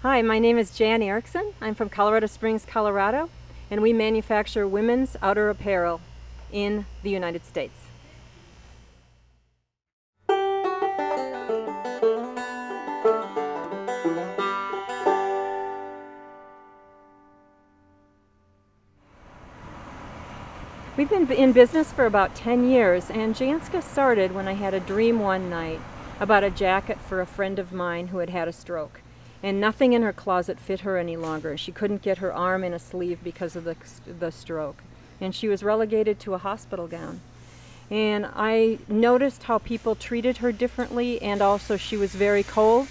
Hi, my name is Jan Erickson. I'm from Colorado Springs, Colorado, and we manufacture women's outer apparel in the United States. We've been in business for about 10 years, and Janska started when I had a dream one night about a jacket for a friend of mine who had had a stroke. And nothing in her closet fit her any longer. She couldn't get her arm in a sleeve because of the stroke. And she was relegated to a hospital gown. And I noticed how people treated her differently, and also she was very cold.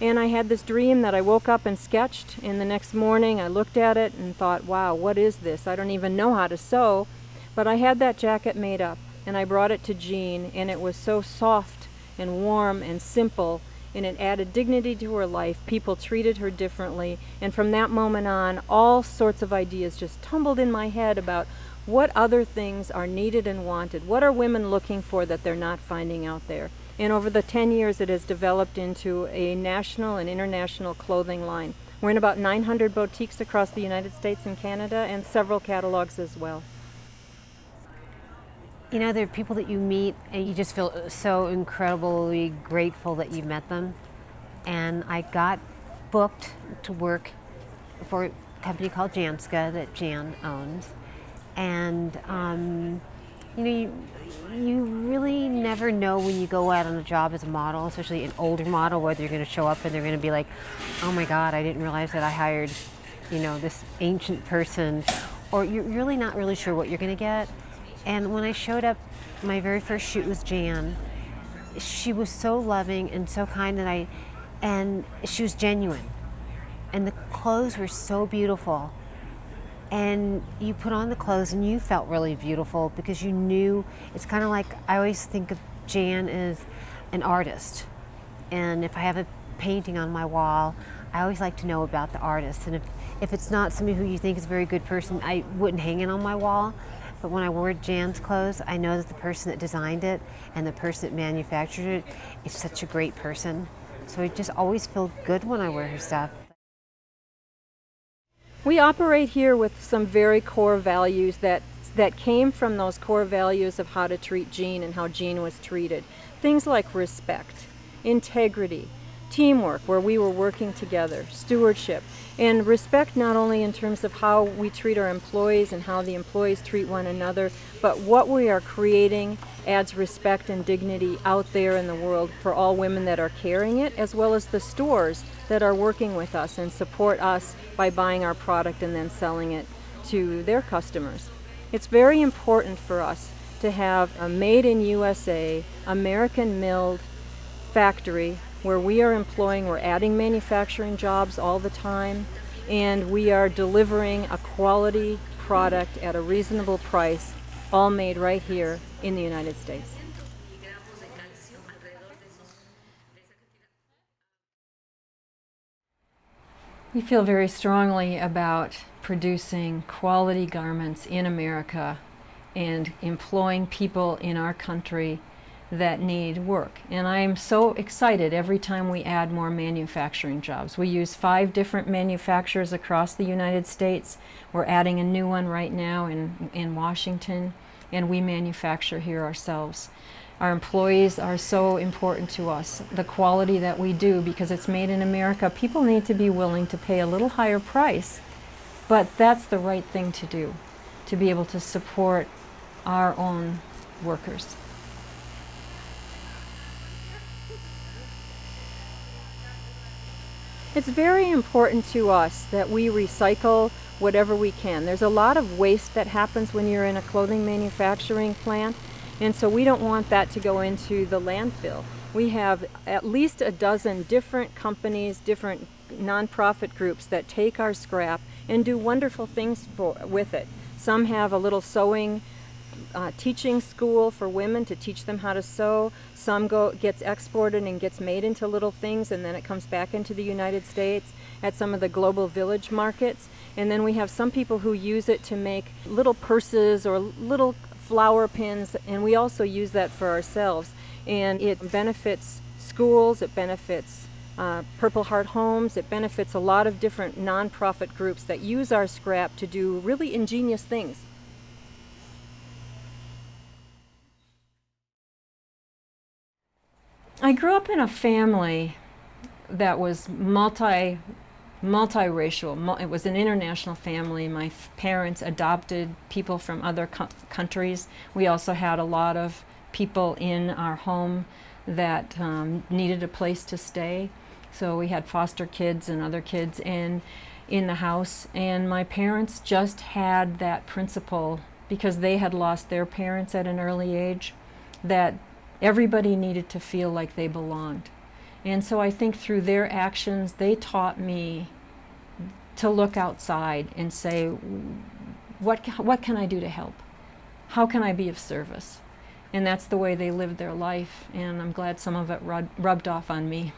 And I had this dream that I woke up and sketched, and the next morning I looked at it and thought, wow, what is this? I don't even know how to sew. But I had that jacket made up, and I brought it to Jean, and it was so soft and warm and simple, and it added dignity to her life. People treated her differently, and from that moment on, all sorts of ideas just tumbled in my head about what other things are needed and wanted. What are women looking for that they're not finding out there? And over the 10 years, it has developed into a national and international clothing line. We're in about 900 boutiques across the United States and Canada, and several catalogs as well. You know, there are people that you meet and you just feel so incredibly grateful that you met them. And I got booked to work for a company called Janska that Jan owns. And, you know, you really never know when you go out on a job as a model, especially an older model, whether you're going to show up and they're going to be like, oh my God, I didn't realize that I hired, you know, this ancient person. Or you're really not really sure what you're going to get. And when I showed up, my very first shoot was Jan. She was so loving and so kind, and she was genuine. And the clothes were so beautiful. And you put on the clothes and you felt really beautiful because you knew, it's kind of like, I always think of Jan as an artist. And if I have a painting on my wall, I always like to know about the artist. And if it's not somebody who you think is a very good person, I wouldn't hang it on my wall. But when I wore Jan's clothes, I know that the person that designed it and the person that manufactured it is such a great person. So I just always feel good when I wear her stuff. We operate here with some very core values that came from those core values of how to treat Jean and how Jean was treated. Things like respect, integrity, teamwork, where we were working together, stewardship, and respect not only in terms of how we treat our employees and how the employees treat one another, but what we are creating adds respect and dignity out there in the world for all women that are carrying it, as well as the stores that are working with us and support us by buying our product and then selling it to their customers. It's very important for us to have a made in USA, American milled factory where we are we're adding manufacturing jobs all the time, and we are delivering a quality product at a reasonable price, all made right here in the United States. We feel very strongly about producing quality garments in America and employing people in our country that need work. And I'm so excited every time we add more manufacturing jobs. We use 5 different manufacturers across the United States. We're adding a new one right now in Washington, and we manufacture here ourselves. Our employees are so important to us, the quality that we do, because it's made in America. People need to be willing to pay a little higher price, but that's the right thing to do, to be able to support our own workers. It's very important to us that we recycle whatever we can. There's a lot of waste that happens when you're in a clothing manufacturing plant, and so we don't want that to go into the landfill. We have at least a dozen different companies, different nonprofit groups that take our scrap and do wonderful things with it. Some have a little sewing teaching school for women to teach them how to sew. Some gets exported and gets made into little things, and then it comes back into the United States at some of the global village markets. And then we have some people who use it to make little purses or little flower pins, and we also use that for ourselves. And it benefits schools, it benefits Purple Heart Homes. It benefits a lot of different nonprofit groups that use our scrap to do really ingenious things. I grew up in a family that was multiracial. It was an international family. My parents adopted people from other countries. We also had a lot of people in our home that needed a place to stay. So we had foster kids and other kids in the house. And my parents just had that principle, because they had lost their parents at an early age, that everybody needed to feel like they belonged. And so I think through their actions, they taught me to look outside and say, what can I do to help? How can I be of service? And that's the way they lived their life, and I'm glad some of it rubbed off on me.